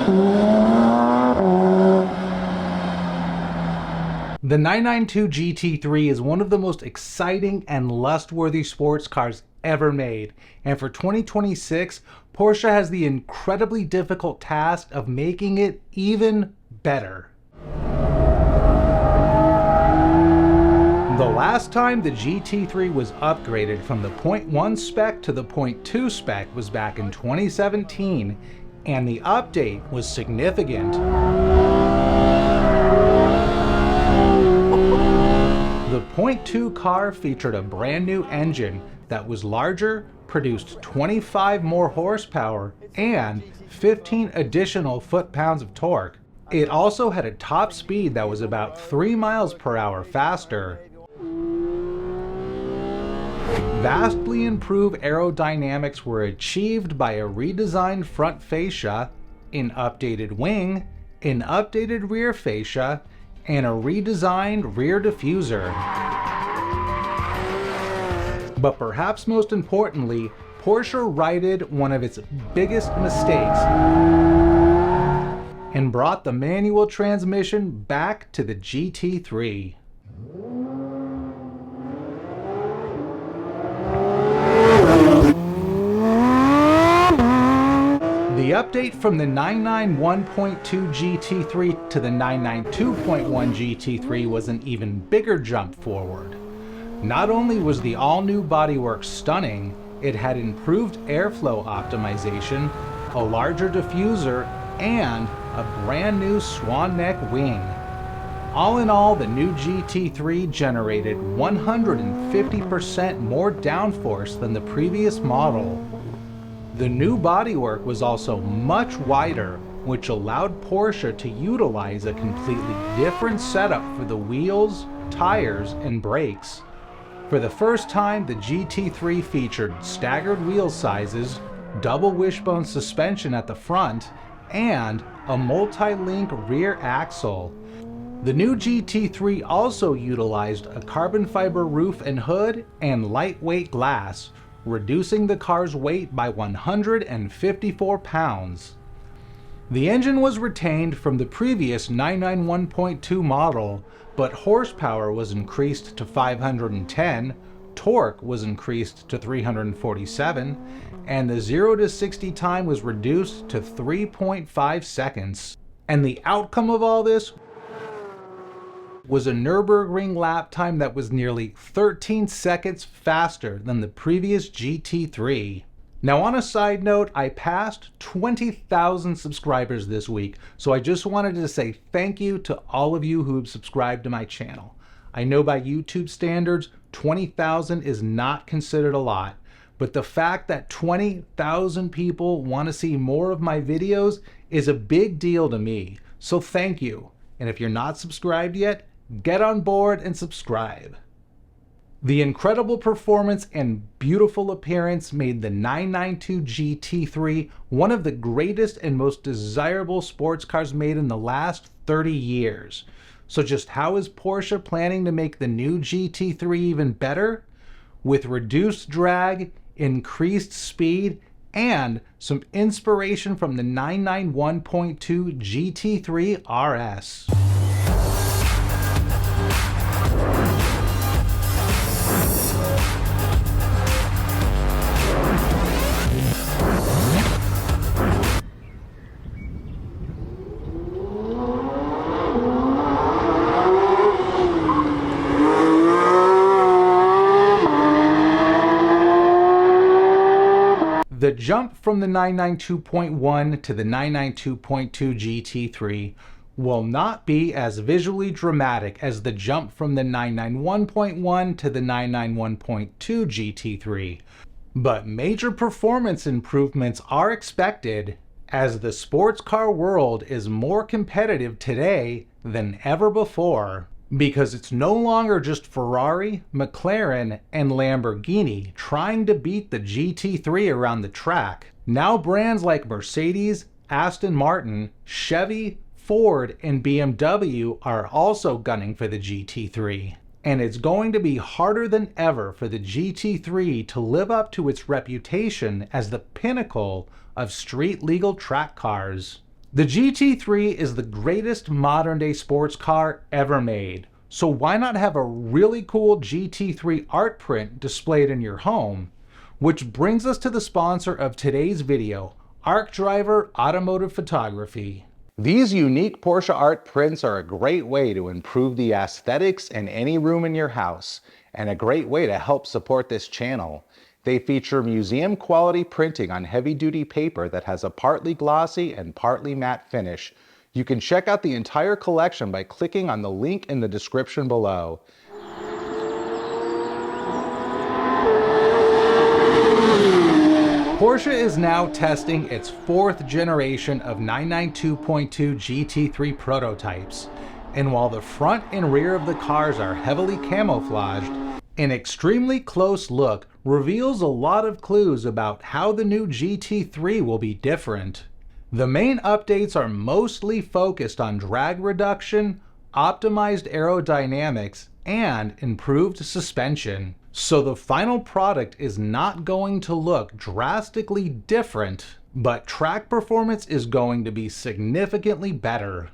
The 992 GT3 is one of the most exciting and lust-worthy sports cars ever made, and for 2026, Porsche has the incredibly difficult task of making it even better. The last time the GT3 was upgraded from the 0.1 spec to the 0.2 spec was back in 2017, and the update was significant. The 0.2 car featured a brand new engine that was larger, produced 25 more horsepower, and 15 additional foot-pounds of torque. It also had a top speed that was about 3 miles per hour faster. Vastly improved aerodynamics were achieved by a redesigned front fascia, an updated wing, an updated rear fascia, and a redesigned rear diffuser. But perhaps most importantly, Porsche righted one of its biggest mistakes and brought the manual transmission back to the GT3. The update from the 991.2 GT3 to the 992.1 GT3 was an even bigger jump forward. Not only was the all-new bodywork stunning, it had improved airflow optimization, a larger diffuser, and a brand new Swan Neck Wing. All in all, the new GT3 generated 150% more downforce than the previous model. The new bodywork was also much wider, which allowed Porsche to utilize a completely different setup for the wheels, tires, and brakes. For the first time, the GT3 featured staggered wheel sizes, double wishbone suspension at the front, and a multi-link rear axle. The new GT3 also utilized a carbon fiber roof and hood and lightweight glass, reducing the car's weight by 154 pounds. The engine was retained from the previous 991.2 model, but horsepower was increased to 510, torque was increased to 347, and the 0 to 60 time was reduced to 3.5 seconds. And the outcome of all this was a Nürburgring lap time that was nearly 13 seconds faster than the previous GT3. Now, on a side note, I passed 20,000 subscribers this week, so I just wanted to say thank you to all of you who have subscribed to my channel. I know by YouTube standards, 20,000 is not considered a lot, but the fact that 20,000 people want to see more of my videos is a big deal to me, so thank you. And if you're not subscribed yet, get on board and subscribe. The incredible performance and beautiful appearance made the 992 GT3 one of the greatest and most desirable sports cars made in the last 30 years. So just how is Porsche planning to make the new GT3 even better? With reduced drag, increased speed, and some inspiration from the 991.2 GT3 RS. The jump from the 992.1 to the 992.2 GT3 will not be as visually dramatic as the jump from the 991.1 to the 991.2 GT3, but major performance improvements are expected as the sports car world is more competitive today than ever before. Because it's no longer just Ferrari, McLaren, and Lamborghini trying to beat the GT3 around the track. Now brands like Mercedes, Aston Martin, Chevy, Ford, and BMW are also gunning for the GT3. And it's going to be harder than ever for the GT3 to live up to its reputation as the pinnacle of street legal track cars. The GT3 is the greatest modern-day sports car ever made, so why not have a really cool GT3 art print displayed in your home? Which brings us to the sponsor of today's video, ArcDriver Automotive Photography. These unique Porsche art prints are a great way to improve the aesthetics in any room in your house, and a great way to help support this channel. They feature museum quality printing on heavy duty paper that has a partly glossy and partly matte finish. You can check out the entire collection by clicking on the link in the description below. Porsche is now testing its 4th generation of 992.2 GT3 prototypes, and while the front and rear of the cars are heavily camouflaged, an extremely close look reveals a lot of clues about how the new GT3 will be different. The main updates are mostly focused on drag reduction, optimized aerodynamics, and improved suspension. So the final product is not going to look drastically different, but track performance is going to be significantly better.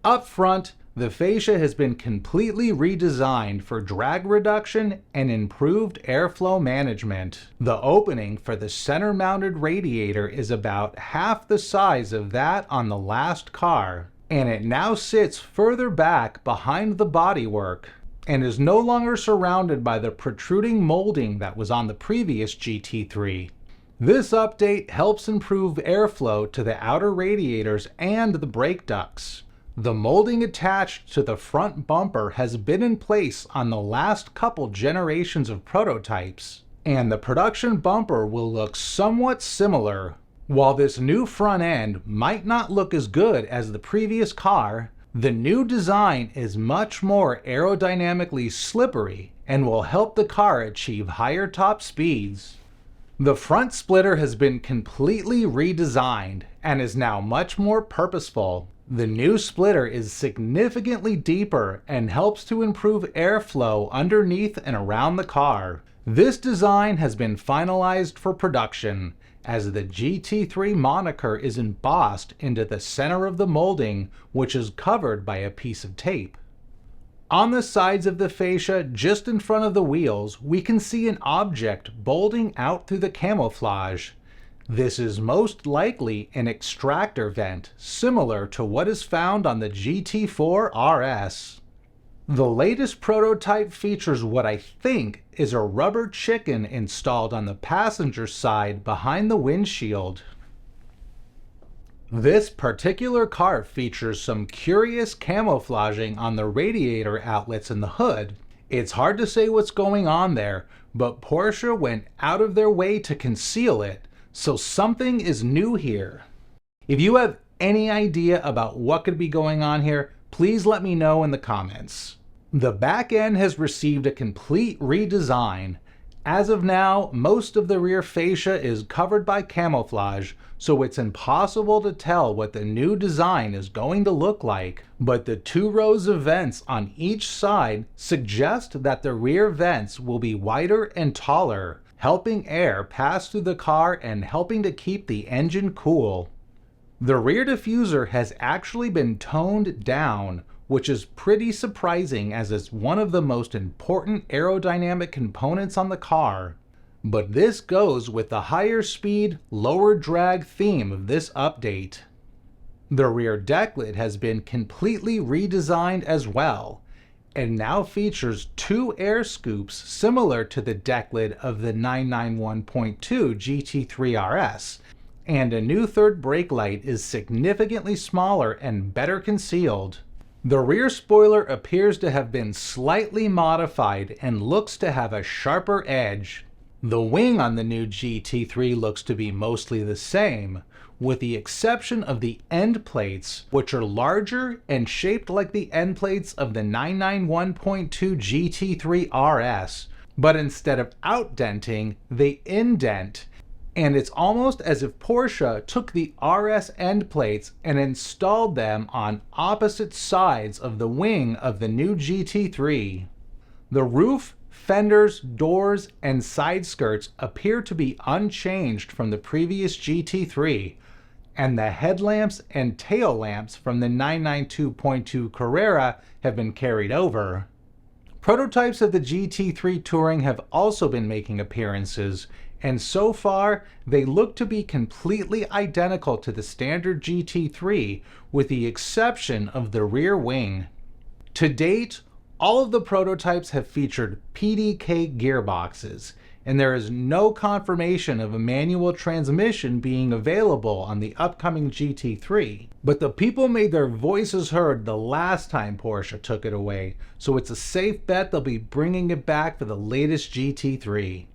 Up front, the fascia has been completely redesigned for drag reduction and improved airflow management. The opening for the center-mounted radiator is about half the size of that on the last car, and it now sits further back behind the bodywork, and is no longer surrounded by the protruding molding that was on the previous GT3. This update helps improve airflow to the outer radiators and the brake ducts. The molding attached to the front bumper has been in place on the last couple generations of prototypes, and the production bumper will look somewhat similar. While this new front end might not look as good as the previous car, the new design is much more aerodynamically slippery and will help the car achieve higher top speeds. The front splitter has been completely redesigned and is now much more purposeful. The new splitter is significantly deeper and helps to improve airflow underneath and around the car. This design has been finalized for production, as the GT3 moniker is embossed into the center of the molding, which is covered by a piece of tape. On the sides of the fascia, just in front of the wheels, we can see an object bulging out through the camouflage. This is most likely an extractor vent, similar to what is found on the GT4 RS. The latest prototype features what I think is a rubber chicken installed on the passenger side behind the windshield. This particular car features some curious camouflaging on the radiator outlets in the hood. It's hard to say what's going on there, but Porsche went out of their way to conceal it. So something is new here. If you have any idea about what could be going on here, please let me know in the comments. The back end has received a complete redesign. As of now, most of the rear fascia is covered by camouflage, so it's impossible to tell what the new design is going to look like. But the 2 rows of vents on each side suggest that the rear vents will be wider and taller, helping air pass through the car and helping to keep the engine cool. The rear diffuser has actually been toned down, which is pretty surprising as it's one of the most important aerodynamic components on the car. But this goes with the higher speed, lower drag theme of this update. The rear deck lid has been completely redesigned as well, and now features 2 air scoops similar to the deck lid of the 991.2 GT3 RS, and a new third brake light is significantly smaller and better concealed. The rear spoiler appears to have been slightly modified and looks to have a sharper edge. The wing on the new GT3 looks to be mostly the same, with the exception of the end plates, which are larger and shaped like the end plates of the 991.2 GT3 RS, but instead of outdenting, they indent, and it's almost as if Porsche took the RS end plates and installed them on opposite sides of the wing of the new GT3. The roof, fenders, doors, and side skirts appear to be unchanged from the previous GT3. and the headlamps and tail lamps from the 992.2 Carrera have been carried over. Prototypes of the GT3 Touring have also been making appearances, and so far they look to be completely identical to the standard GT3 with the exception of the rear wing. To date, all of the prototypes have featured PDK gearboxes, and there is no confirmation of a manual transmission being available on the upcoming GT3. But the people made their voices heard the last time Porsche took it away, so it's a safe bet they'll be bringing it back for the latest GT3.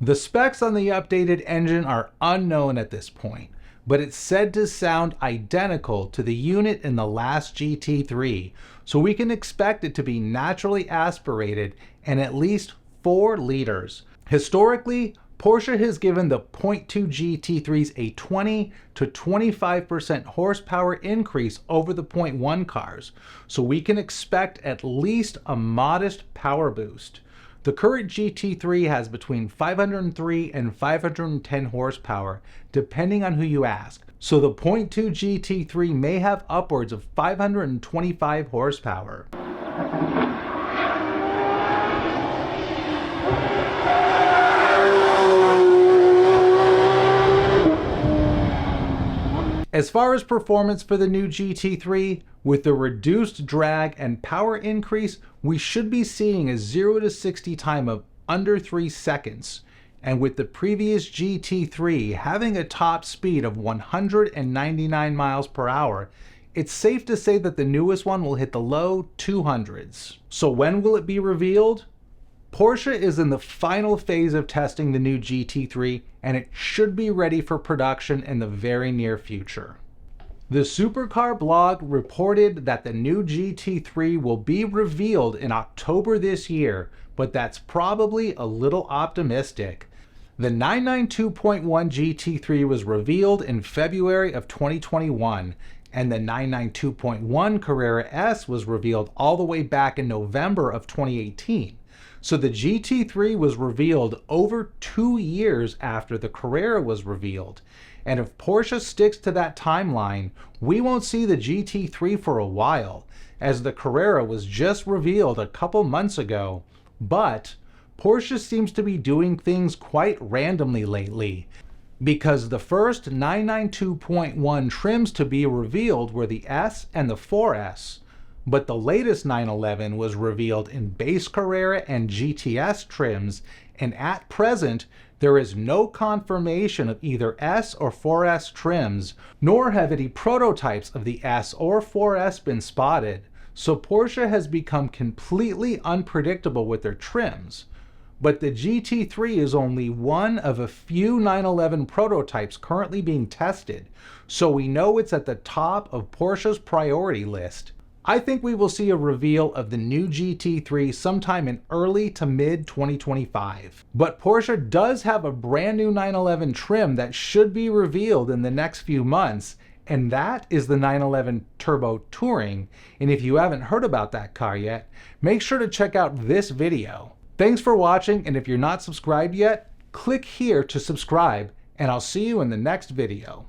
The specs on the updated engine are unknown at this point, but it's said to sound identical to the unit in the last GT3, so we can expect it to be naturally aspirated and at least 4 liters. Historically, Porsche has given the 0.2 GT3s a 20 to 25% horsepower increase over the 0.1 cars, so we can expect at least a modest power boost. The current GT3 has between 503 and 510 horsepower, depending on who you ask, so the 0.2 GT3 may have upwards of 525 horsepower. As far as performance for the new GT3, with the reduced drag and power increase, we should be seeing a 0 to 60 time of under 3 seconds. And with the previous GT3 having a top speed of 199 miles per hour, it's safe to say that the newest one will hit the low 200s. So when will it be revealed? Porsche is in the final phase of testing the new GT3, and it should be ready for production in the very near future. The Supercar blog reported that the new GT3 will be revealed in October this year, but that's probably a little optimistic. The 992.1 GT3 was revealed in February of 2021, and the 992.1 Carrera S was revealed all the way back in November of 2018. So the GT3 was revealed over 2 years after the Carrera was revealed. And if Porsche sticks to that timeline, we won't see the GT3 for a while, as the Carrera was just revealed a couple months ago. But Porsche seems to be doing things quite randomly lately, because the first 992.1 trims to be revealed were the S and the 4S. But the latest 911 was revealed in base Carrera and GTS trims, and at present, there is no confirmation of either S or 4S trims, nor have any prototypes of the S or 4S been spotted, so Porsche has become completely unpredictable with their trims. But the GT3 is only one of a few 911 prototypes currently being tested, so we know it's at the top of Porsche's priority list. I think we will see a reveal of the new GT3 sometime in early to mid 2025. But Porsche does have a brand new 911 trim that should be revealed in the next few months, and that is the 911 Turbo Touring. And if you haven't heard about that car yet, make sure to check out this video. Thanks for watching, and if you're not subscribed yet, click here to subscribe, and I'll see you in the next video.